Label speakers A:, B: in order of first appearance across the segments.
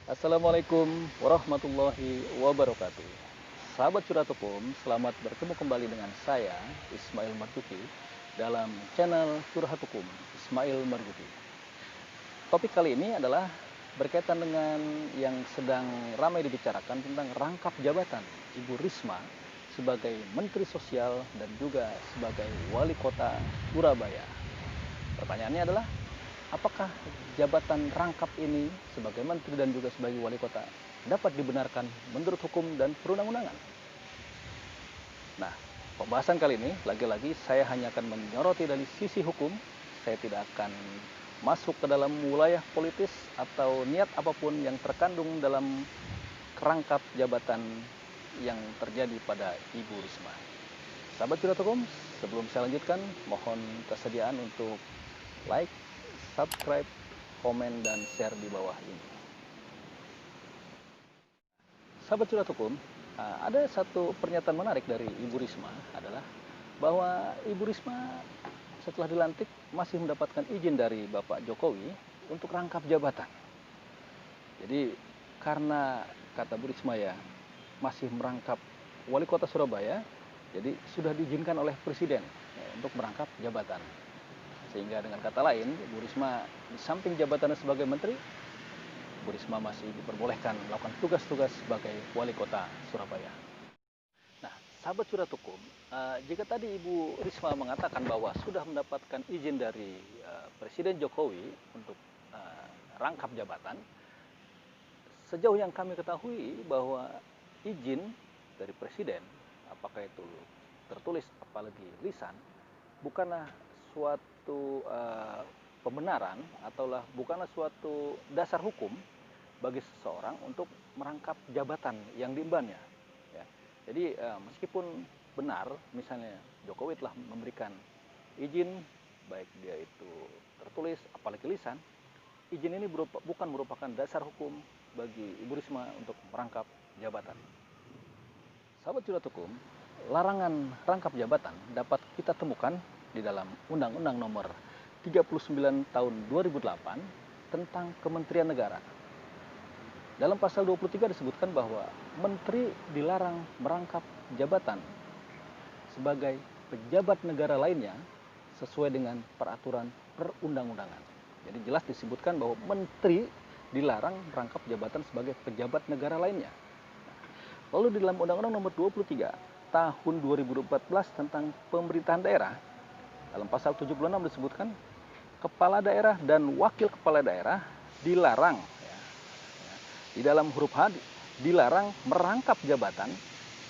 A: Assalamualaikum warahmatullahi wabarakatuh. Sahabat Curhat Hukum, selamat bertemu kembali dengan saya, Ismail Marzuki, dalam channel Curhat Hukum, Ismail Marzuki. Topik kali ini adalah berkaitan dengan yang sedang ramai dibicarakan tentang rangkap jabatan Ibu Risma sebagai Menteri Sosial dan juga sebagai Wali Kota Surabaya. Pertanyaannya adalah, apakah jabatan rangkap ini sebagai menteri dan juga sebagai wali kota dapat dibenarkan menurut hukum dan perundang-undangan? Nah, pembahasan kali ini lagi-lagi saya hanya akan menyoroti dari sisi hukum. Saya tidak akan masuk ke dalam wilayah politis atau niat apapun yang terkandung dalam kerangkap jabatan yang terjadi pada Ibu Risma. Sahabat Curhat Hukum, sebelum saya lanjutkan, mohon kesediaan untuk like, subscribe, komen, dan share di bawah ini. Sahabat Curhat Hukum, ada satu pernyataan menarik dari Ibu Risma adalah bahwa Ibu Risma setelah dilantik masih mendapatkan izin dari Bapak Jokowi untuk rangkap jabatan. Jadi karena kata Bu Risma ya masih merangkap wali kota Surabaya, jadi sudah diizinkan oleh Presiden untuk merangkap jabatan. Sehingga dengan kata lain, Bu Risma di samping jabatannya sebagai menteri, Bu Risma masih diperbolehkan melakukan tugas-tugas sebagai wali kota Surabaya. Nah, sahabat Curhat Hukum, jika tadi Ibu Risma mengatakan bahwa sudah mendapatkan izin dari Presiden Jokowi untuk rangkap jabatan, sejauh yang kami ketahui bahwa izin dari Presiden, apakah itu tertulis apalagi lisan, bukanlah suatu pembenaran ataulah bukanlah suatu dasar hukum bagi seseorang untuk merangkap jabatan yang diembannya. Ya. Jadi meskipun benar misalnya Jokowi telah memberikan izin, baik dia itu tertulis apalagi lisan, izin ini bukan merupakan dasar hukum bagi Ibu Risma untuk merangkap jabatan. Sahabat Curhat Hukum, larangan rangkap jabatan dapat kita temukan di dalam Undang-Undang Nomor 39 Tahun 2008 tentang Kementerian Negara. Dalam pasal 23 disebutkan bahwa menteri dilarang merangkap jabatan sebagai pejabat negara lainnya sesuai dengan peraturan perundang-undangan. Jadi jelas disebutkan bahwa menteri dilarang merangkap jabatan sebagai pejabat negara lainnya. Lalu di dalam Undang-Undang Nomor 23 Tahun 2014 tentang pemerintahan daerah, dalam pasal 76 disebutkan kepala daerah dan wakil kepala daerah dilarang, di dalam huruf H, dilarang merangkap jabatan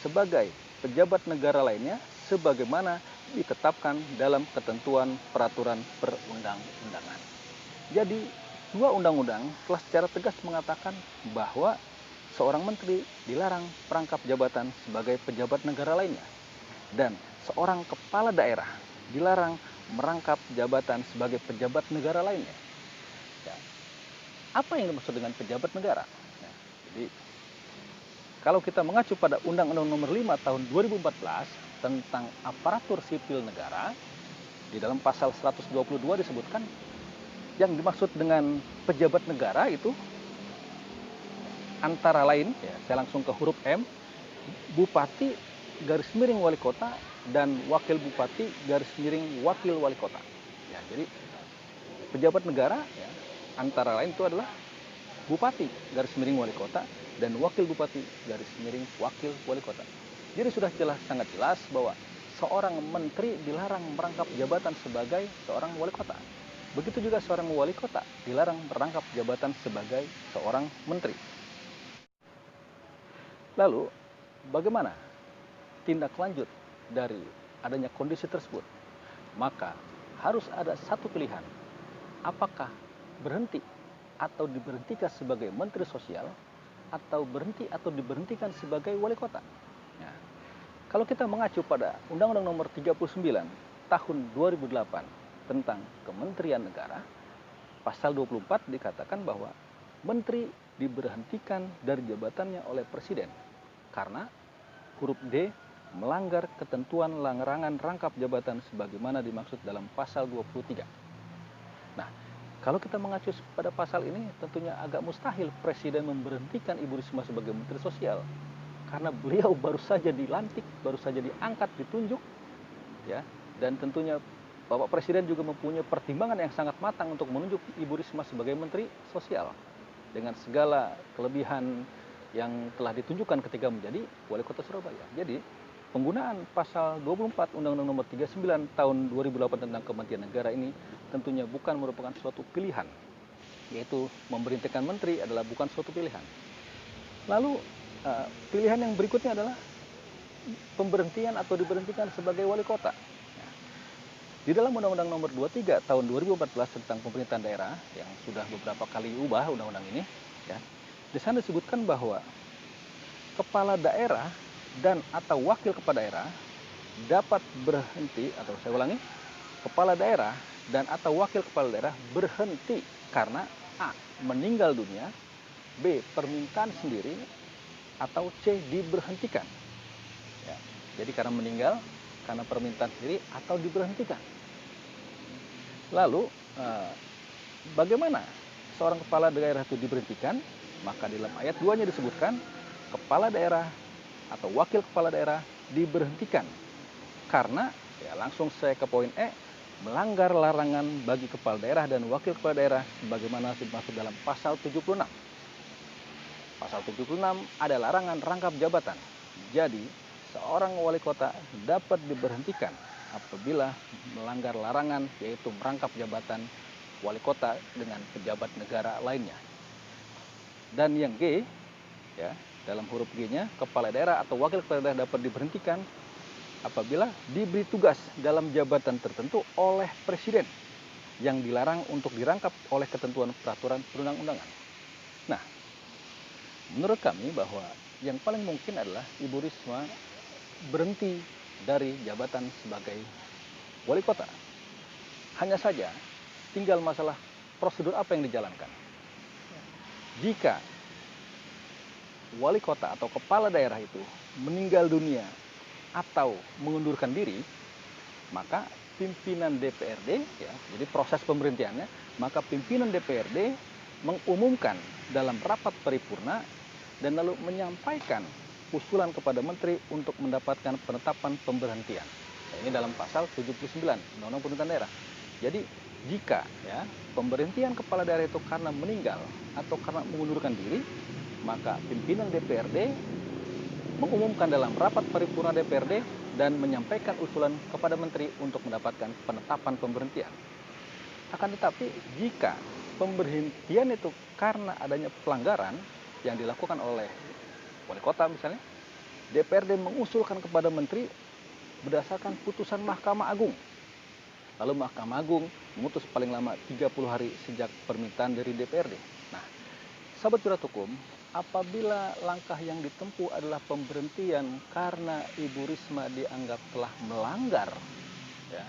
A: sebagai pejabat negara lainnya sebagaimana ditetapkan dalam ketentuan peraturan perundang-undangan. Jadi, dua undang-undang telah secara tegas mengatakan bahwa seorang menteri dilarang merangkap jabatan sebagai pejabat negara lainnya, dan seorang kepala daerah dilarang merangkap jabatan sebagai pejabat negara lainnya. Ya. Apa yang dimaksud dengan pejabat negara? Ya, jadi kalau kita mengacu pada Undang-Undang Nomor 5 Tahun 2014 tentang aparatur sipil negara, di dalam pasal 122 disebutkan yang dimaksud dengan pejabat negara itu antara lain, ya, saya langsung ke huruf M, bupati garis miring wali kota dan wakil bupati garis miring wakil wali kota. Ya, jadi pejabat negara ya, antara lain itu adalah bupati garis miring wali kota dan wakil bupati garis miring wakil wali kota. Jadi sudah jelas, sangat jelas bahwa seorang menteri dilarang merangkap jabatan sebagai seorang wali kota. Begitu juga seorang wali kota dilarang merangkap jabatan sebagai seorang menteri. Lalu, bagaimana tindak lanjut dari adanya kondisi tersebut? Maka harus ada satu pilihan, apakah berhenti atau diberhentikan sebagai menteri sosial atau berhenti atau diberhentikan sebagai wali kota. Ya. Kalau kita mengacu pada Undang-Undang Nomor 39 Tahun 2008 tentang Kementerian Negara, pasal 24 dikatakan bahwa menteri diberhentikan dari jabatannya oleh presiden karena huruf D melanggar ketentuan larangan rangkap jabatan sebagaimana dimaksud dalam pasal 23. Nah, Kalau kita mengacu pada pasal ini, tentunya agak mustahil Presiden memberhentikan Ibu Risma sebagai Menteri Sosial. Karena beliau baru saja dilantik, baru saja diangkat, ditunjuk, ya. Dan tentunya Bapak Presiden juga mempunyai pertimbangan yang sangat matang untuk menunjuk Ibu Risma sebagai Menteri Sosial. Dengan segala kelebihan yang telah ditunjukkan ketika menjadi Wali Kota Surabaya. Jadi, penggunaan pasal 24 Undang-Undang Nomor 39 tahun 2008 tentang Kementerian Negara ini tentunya bukan merupakan suatu pilihan, yaitu memberhentikan menteri adalah bukan suatu pilihan. Lalu pilihan yang berikutnya adalah pemberhentian atau diberhentikan sebagai wali kota. Di dalam Undang-Undang Nomor 23 tahun 2014 tentang pemerintahan daerah yang sudah beberapa kali diubah undang-undang ini, ya, di sana disebutkan bahwa kepala daerah dan atau wakil kepala daerah dapat berhenti, atau saya ulangi, kepala daerah dan atau wakil kepala daerah berhenti karena A. meninggal dunia, B. permintaan sendiri, atau C. diberhentikan. Ya, jadi karena meninggal, karena permintaan sendiri, atau diberhentikan. Lalu bagaimana seorang kepala daerah itu diberhentikan? Maka dalam ayat 2-nya disebutkan kepala daerah atau wakil kepala daerah diberhentikan karena, ya langsung saya ke poin E, melanggar larangan bagi kepala daerah dan wakil kepala daerah sebagaimana dimaksud dalam pasal 76. Pasal 76 ada larangan rangkap jabatan. Jadi, seorang wali kota dapat diberhentikan apabila melanggar larangan, yaitu merangkap jabatan wali kota dengan pejabat negara lainnya. Dan yang G, ya, dalam huruf G-nya, kepala daerah atau wakil kepala daerah dapat diberhentikan apabila diberi tugas dalam jabatan tertentu oleh presiden yang dilarang untuk dirangkap oleh ketentuan peraturan perundang-undangan. Nah, menurut kami bahwa yang paling mungkin adalah Ibu Risma berhenti dari jabatan sebagai wali kota. Hanya saja tinggal masalah prosedur apa yang dijalankan. Jika wali kota atau kepala daerah itu meninggal dunia atau mengundurkan diri, maka pimpinan DPRD, ya, jadi proses pemberhentiannya, maka pimpinan DPRD mengumumkan dalam rapat paripurna dan lalu menyampaikan usulan kepada menteri untuk mendapatkan penetapan pemberhentian. Nah, ini dalam pasal 79 Undang-Undang Pemerintahan Daerah. Jadi jika, ya, pemberhentian kepala daerah itu karena meninggal atau karena mengundurkan diri, maka pimpinan DPRD mengumumkan dalam rapat paripurna DPRD dan menyampaikan usulan kepada menteri untuk mendapatkan penetapan pemberhentian. Akan tetapi jika pemberhentian itu karena adanya pelanggaran yang dilakukan oleh wali kota misalnya, DPRD mengusulkan kepada menteri berdasarkan putusan Mahkamah Agung. Lalu Mahkamah Agung memutus paling lama 30 hari sejak permintaan dari DPRD. Nah, sahabat curhat hukum, apabila langkah yang ditempuh adalah pemberhentian karena Ibu Risma dianggap telah melanggar, ya,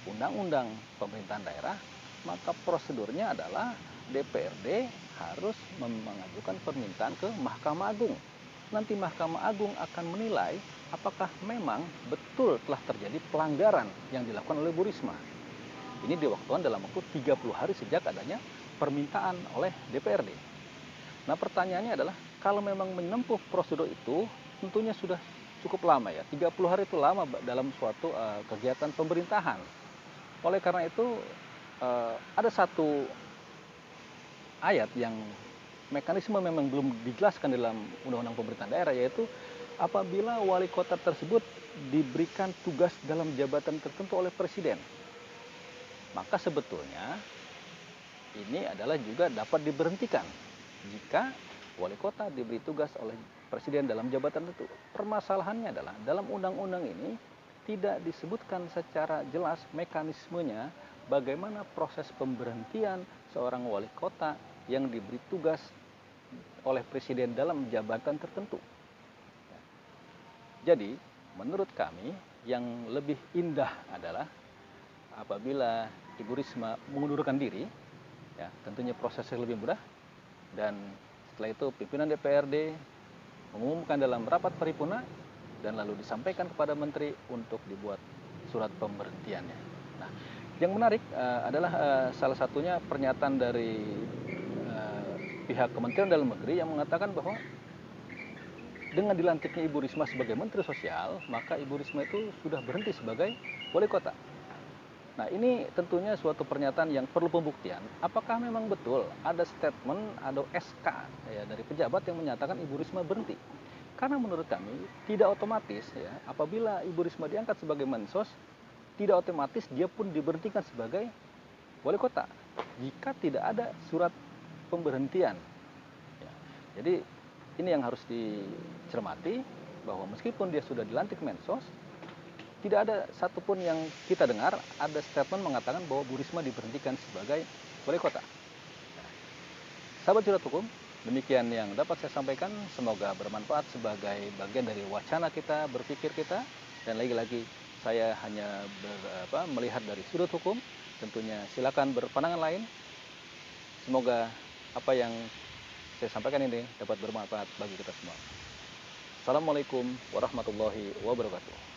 A: undang-undang pemerintahan daerah, maka prosedurnya adalah DPRD harus mengajukan permintaan ke Mahkamah Agung. Nanti Mahkamah Agung akan menilai apakah memang betul telah terjadi pelanggaran yang dilakukan oleh Bu Risma. Ini diwaktukan dalam waktu 30 hari sejak adanya permintaan oleh DPRD. Nah, pertanyaannya adalah kalau memang menempuh prosedur itu tentunya sudah cukup lama, ya. 30 hari itu lama dalam suatu kegiatan pemerintahan. Oleh karena itu ada satu ayat yang mekanisme memang belum dijelaskan dalam Undang-Undang Pemerintahan Daerah, yaitu apabila wali kota tersebut diberikan tugas dalam jabatan tertentu oleh presiden, maka sebetulnya ini adalah juga dapat diberhentikan jika wali kota diberi tugas oleh presiden dalam jabatan tertentu. Permasalahannya adalah dalam undang-undang ini tidak disebutkan secara jelas mekanismenya bagaimana proses pemberhentian seorang wali kota yang diberi tugas oleh presiden dalam jabatan tertentu. Jadi, menurut kami yang lebih indah adalah apabila Ibu Risma mengundurkan diri, ya, tentunya prosesnya lebih mudah, dan setelah itu pimpinan DPRD mengumumkan dalam rapat paripurna dan lalu disampaikan kepada menteri untuk dibuat surat pemberhentiannya. Nah, Yang menarik adalah salah satunya pernyataan dari pihak Kementerian Dalam Negeri yang mengatakan bahwa dengan dilantiknya Ibu Risma sebagai Menteri Sosial, maka Ibu Risma itu sudah berhenti sebagai wali kota. Nah, ini tentunya suatu pernyataan yang perlu pembuktian. Apakah memang betul ada statement atau SK ya, dari pejabat yang menyatakan Ibu Risma berhenti? Karena menurut kami tidak otomatis ya, apabila Ibu Risma diangkat sebagai Mensos, tidak otomatis dia pun diberhentikan sebagai wali kota jika tidak ada surat pemberhentian. Ya, jadi ini yang harus dicermati, bahwa meskipun dia sudah dilantik Mensos, tidak ada satupun yang kita dengar ada statement mengatakan bahwa Bu Risma diberhentikan sebagai wali kota. Sahabat Curhat Hukum, demikian yang dapat saya sampaikan. Semoga bermanfaat sebagai bagian dari wacana kita, berpikir kita. Dan lagi-lagi saya hanya melihat dari sudut hukum. Tentunya silakan berpandangan lain. Semoga apa yang saya sampaikan ini dapat bermanfaat bagi kita semua. Assalamualaikum warahmatullahi wabarakatuh.